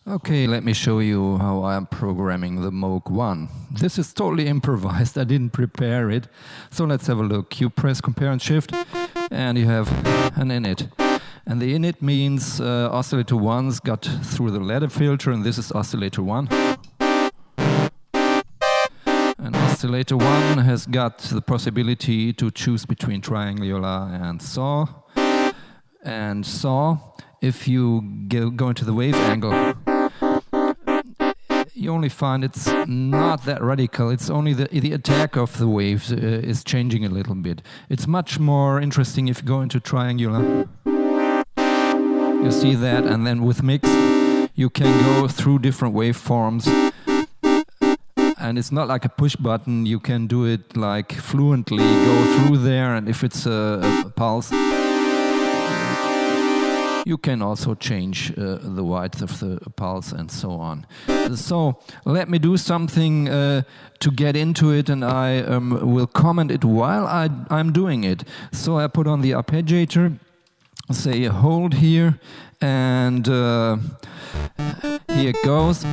Okay, let me show you how I'm programming the Moog 1. This is totally improvised, I didn't prepare it. So let's have a look. You press compare and shift, and you have an init. And the init means oscillator 1's got through the ladder filter, and this is oscillator 1. And oscillator 1 has got the possibility to choose between triangular and saw. And saw, if you go into the wave angle, you only find it's not that radical. It's only the attack of the waves is changing a little bit. It's much more interesting if you go into triangular. You see that, and then with mix, you can go through different waveforms. And it's not like a push button. You can do it like fluently, go through there, and if it's a pulse, you can also change the width of the pulse and so on. So let me do something to get into it, and I will comment it while I'm doing it. So I put on the arpeggiator, say hold here, and here it goes.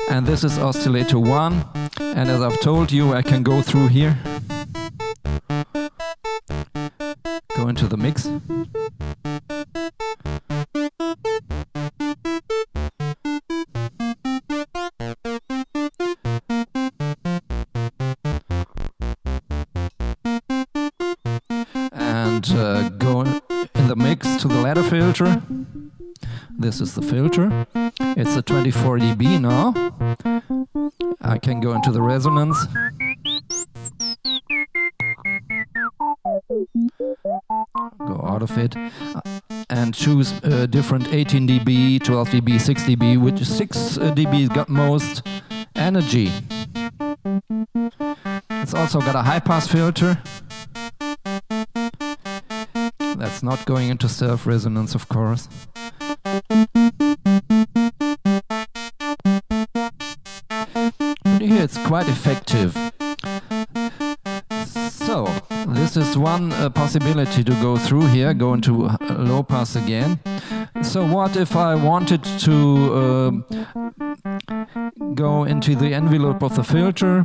And this is oscillator 1. And as I've told you, I can go through here, go into the mix. And go in the mix to the ladder filter. This is the filter. It's a 24 dB now. I can go into the resonance. Go out of it and choose different 18 dB, 12 dB, 6 dB, which is 6 dB got most energy. It's also got a high pass filter. That's not going into self resonance, of course. But here it's quite effective. So this is one possibility to go through here, go into low pass again. So what if I wanted to go into the envelope of the filter?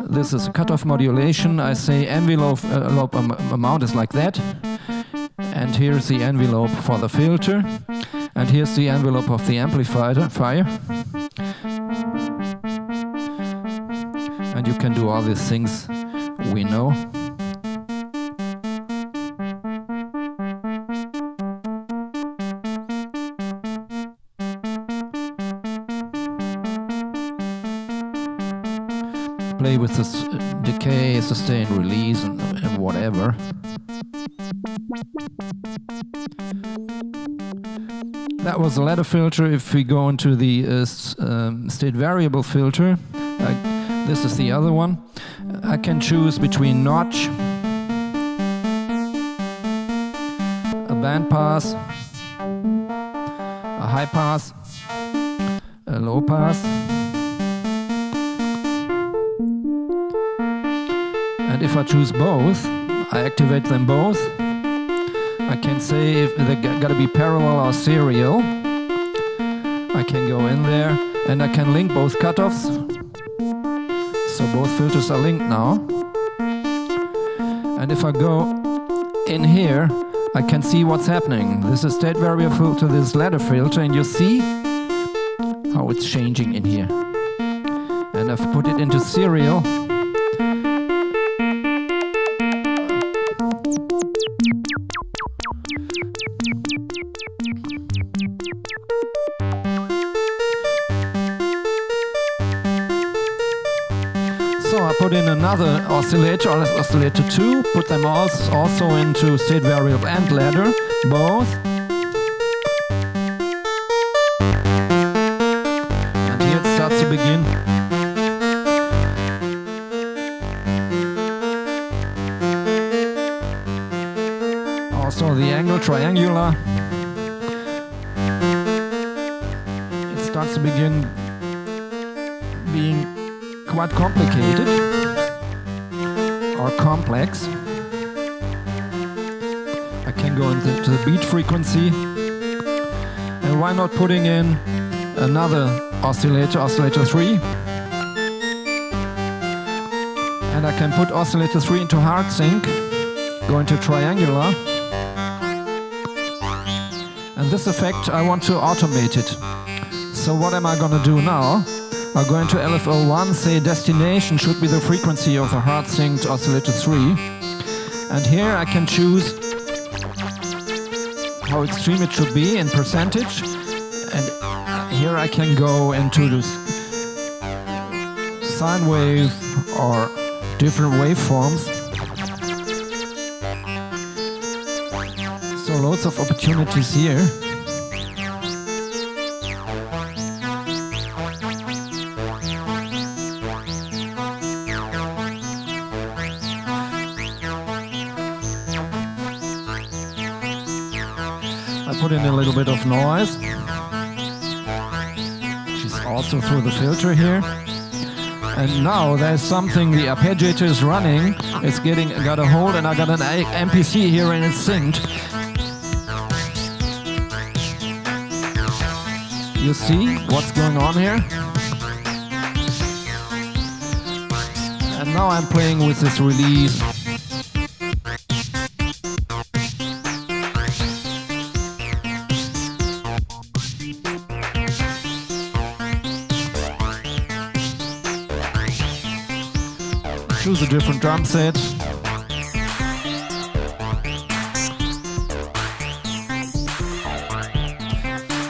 This is a cutoff modulation. I say envelope amount is like that. And here's the envelope for the filter. And here's the envelope of the amplifier. And you can do all these things we know. Play with this decay, sustain, release, and whatever. That was the ladder filter. If we go into the state variable filter, this is the other one. I can choose between notch, a band pass, a high pass, a low pass. And if I choose both, I activate them both. I can say if they gotta be parallel or serial. I can go in there and I can link both cutoffs. So both filters are linked now. And if I go in here, I can see what's happening. This is state variable filter, this is ladder filter, and you see how it's changing in here. And I've put it into serial. So I put in another oscillator, oscillator 2, put them also into state variable and ladder, both. And here it starts to begin. Also the angle, triangular. It starts to begin being quite complicated or complex. I can go into the beat frequency, and why not putting in another oscillator, oscillator 3. And I can put oscillator 3 into hard sync, go into triangular. And this effect, I want to automate it. So what am I going to do now? I'll go into LFO1, say destination should be the frequency of a hard synced oscillator 3. And here I can choose how extreme it should be in percentage. And here I can go into this sine wave or different waveforms. So loads of opportunities here. I put in a little bit of noise, which is also through the filter here. And now there's something, the arpeggiator is running, it's got a hold, and I got an MPC here and it's synced. You see what's going on here? And now I'm playing with this release. Choose a different drum set.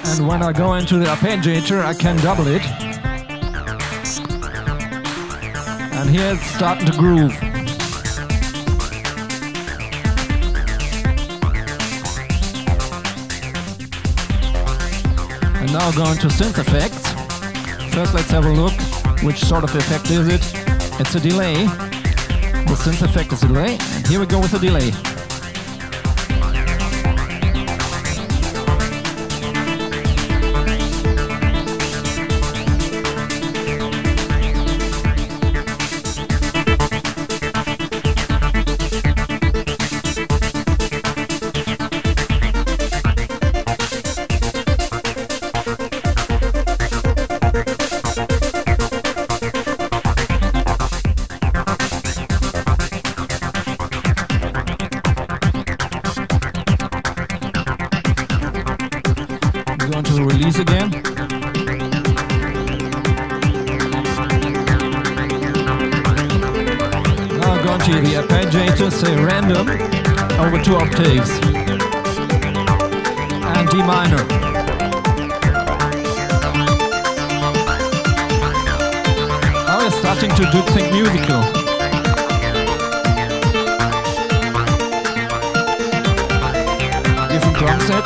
And when I go into the arpeggiator, I can double it. And here it's starting to groove. And now go into synth effects. First let's have a look, which sort of effect is it? It's a delay. The synth effect is a delay. And here we go with a delay. Go into the release again. Now go into the arpeggiator, say random, over 2 octaves. And D minor. Now we're starting to do think musical. Different drum set.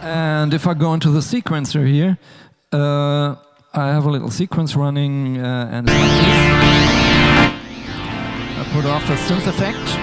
And if I go into the sequencer here, I have a little sequence running and it's like this. I put off the synth effect.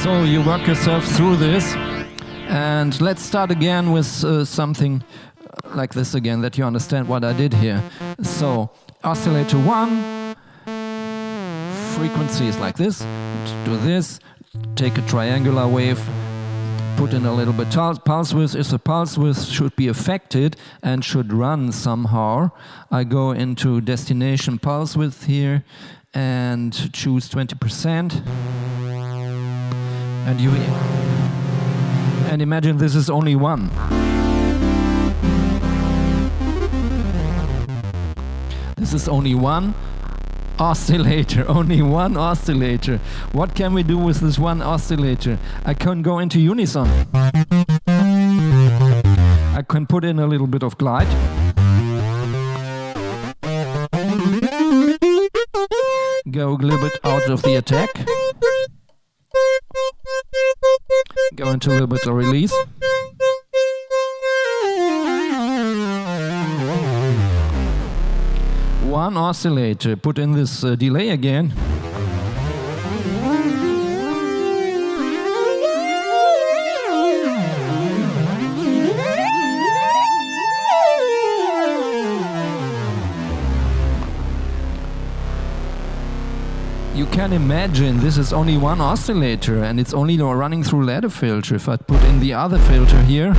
So you work yourself through this, and let's start again with something like this again, that you understand what I did here. So oscillator 1, frequency is like this, do this, take a triangular wave, put in a little bit pulse width. If the pulse width should be affected and should run somehow, I go into destination pulse width here and choose 20%. And imagine this is only 1. This is only one oscillator, only one oscillator. What can we do with this one oscillator? I can go into unison. I can put in a little bit of glide. Go a little bit out of the attack. Go into a little bit of release. One oscillator, put in this delay again. You can imagine this is only one oscillator and it's only running through ladder filter. If I put in the other filter here,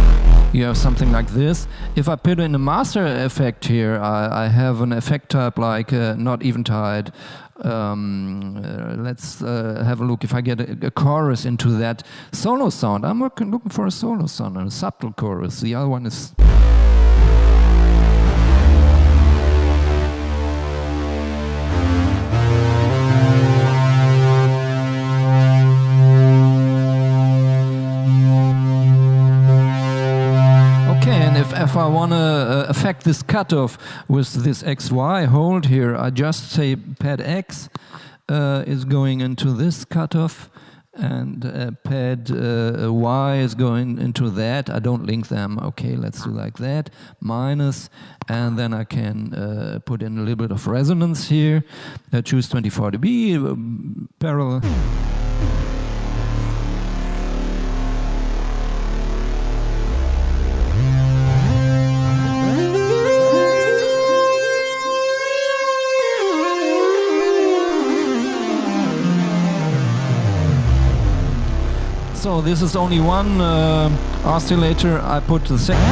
you have something like this. If I put in a master effect here, I have an effect type like not eventide. Let's have a look if I get a chorus into that solo sound. I'm looking for a solo sound, a subtle chorus. The other one is... If I want to affect this cutoff with this XY hold here, I just say pad X is going into this cutoff and pad Y is going into that. I don't link them. Okay, let's do like that. Minus, and then I can put in a little bit of resonance here. Choose 24 dB, parallel. So this is only one oscillator. I put the second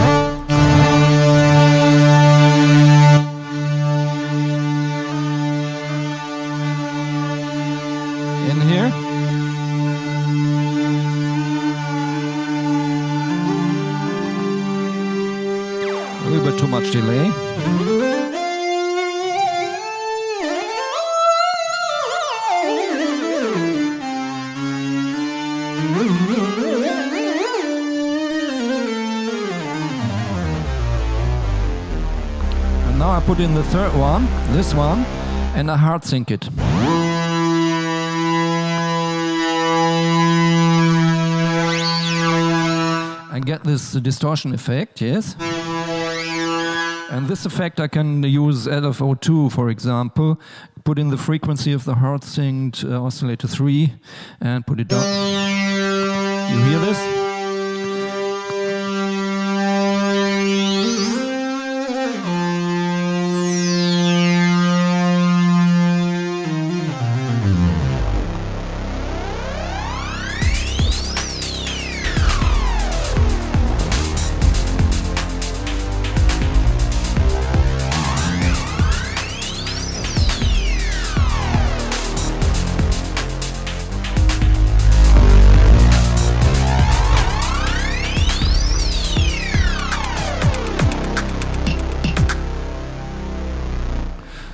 in here. A little bit too much delay. Now I put in the third one, this one, and I hard sync it. I get this distortion effect, yes. And this effect I can use LFO2, for example. Put in the frequency of the hard synced oscillator 3 and put it down. You hear this?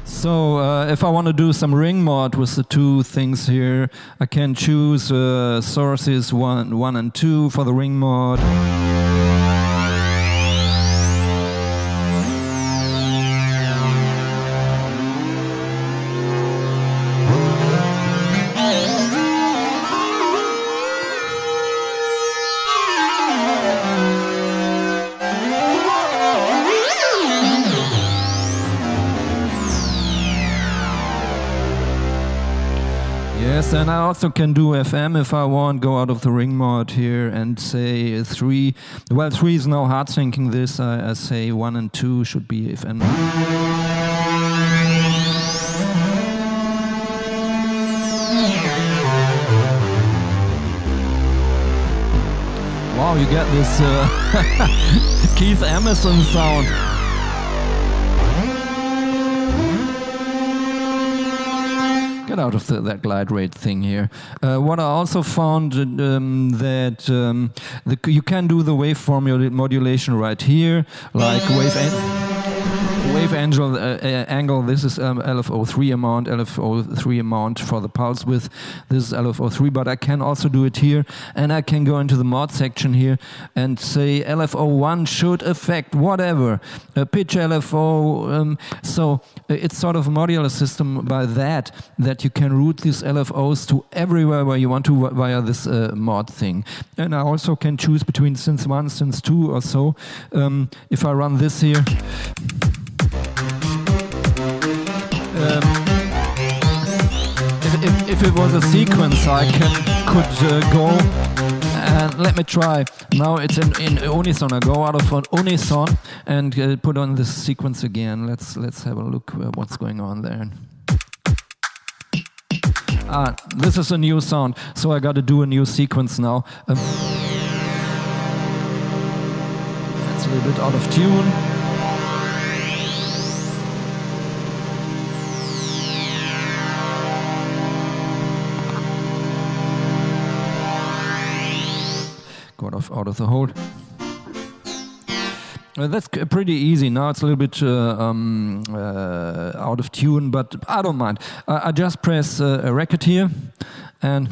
So if I want to do some ring mod with the two things here, I can choose sources 1 and 2 for the ring mod. Yes, and I also can do FM if I want, go out of the ring mod here and say 3. Well, 3 is now hard syncing this. I say 1 and 2 should be FM. Wow, you get this Keith Emerson sound. Get out of that glide rate thing here. What I also found that you can do the waveform modulation right here, like wave angle. This is LFO3 amount, LFO3 amount for the pulse width. This is LFO3, but I can also do it here, and I can go into the mod section here and say LFO1 should affect whatever, pitch LFO. So it's sort of a modular system by that you can route these LFOs to everywhere where you want to via this mod thing. And I also can choose between synth 1, synth 2 or so. If I run this here, if it was a sequence, I could go and let me try. Now it's in unison. I go out of an unison and put on this sequence again. Let's have a look what's going on there. This is a new sound, so I got to do a new sequence now. That's a little bit out of tune. Got out of the hold. That's pretty easy. Now it's a little bit out of tune, but I don't mind. I just press a record here and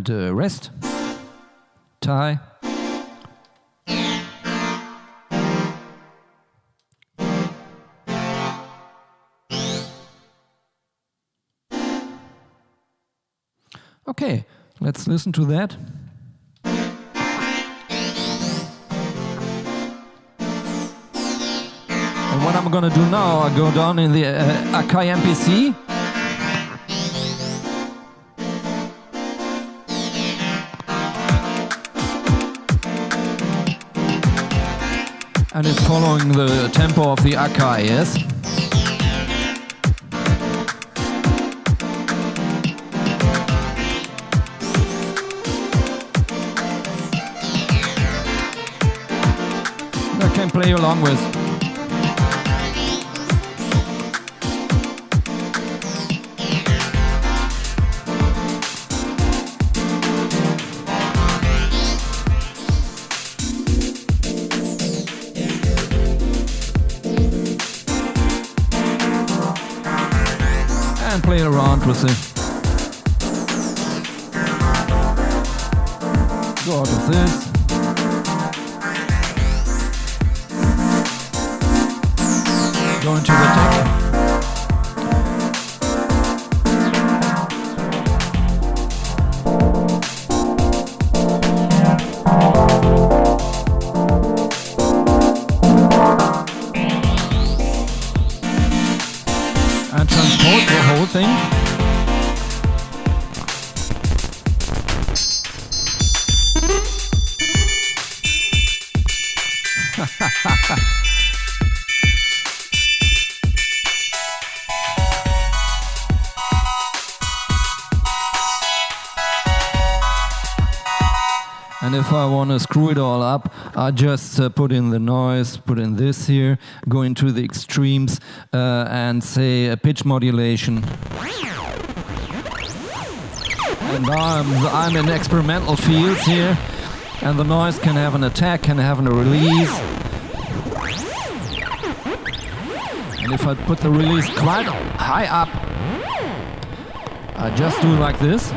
rest, tie. Okay, let's listen to that. And what I'm gonna do now, I go down in the Akai MPC. And it's following the tempo of the Akai, yes? I can play along with. And play around with it. Go out of this. Go into the tech. And transpose the whole thing. And if I want to screw it all up, I just put in the noise, put in this here, go into the extremes and say a pitch modulation. And now I'm in experimental fields here, and the noise can have an attack, can have a release. And if I put the release quite high up, I just do like this.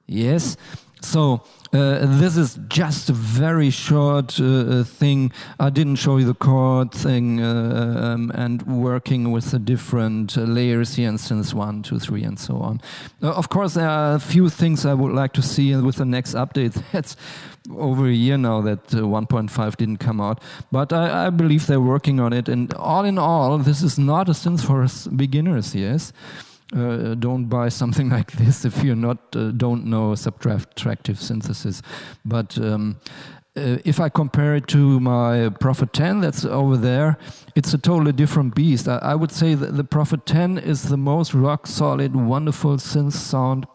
Yes, so this is just a very short thing. I didn't show you the chord thing and working with the different layers here in synths 1, 2, 3 and so on. Of course, there are a few things I would like to see with the next update. That's over a year now that 1.5 didn't come out, but I believe they're working on it. And all in all, this is not a synth for beginners, yes. Don't buy something like this if you're not don't know subtractive synthesis. But if I compare it to my Prophet 10 that's over there, it's a totally different beast. I would say that the Prophet 10 is the most rock solid, wonderful synth sound,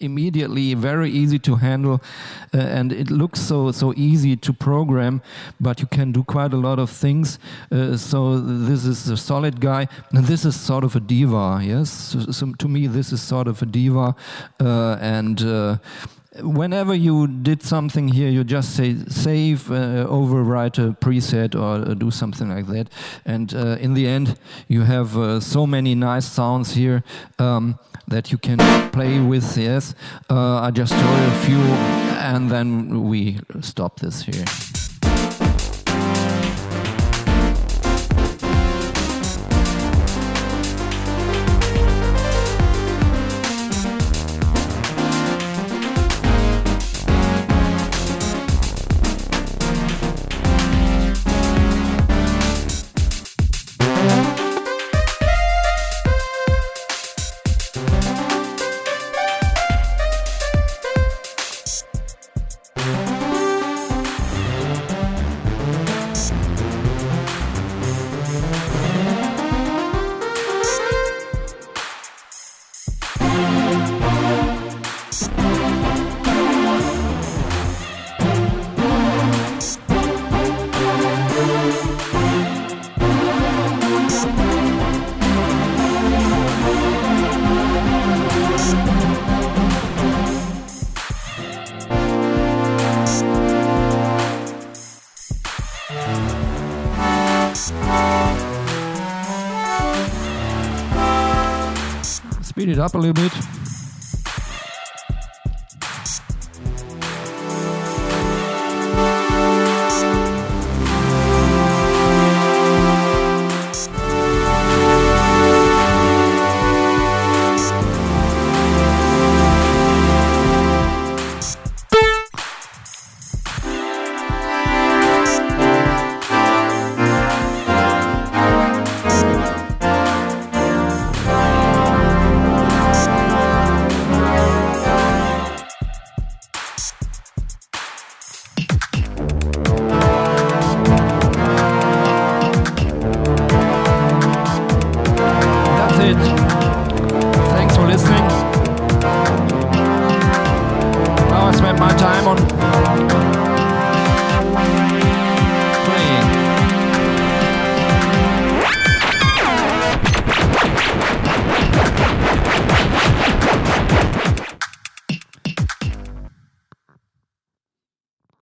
immediately very easy to handle, and it looks so easy to program, but you can do quite a lot of things. So this is a solid guy, and this is sort of a diva. Yes, so to me this is sort of a diva, and whenever you did something here, you just say save, overwrite a preset, or do something like that. And in the end, you have so many nice sounds here that you can play with. Yes, I just showed a few, and then we stop this here. Speed it up a little bit. Thanks for listening. Now I spent my time on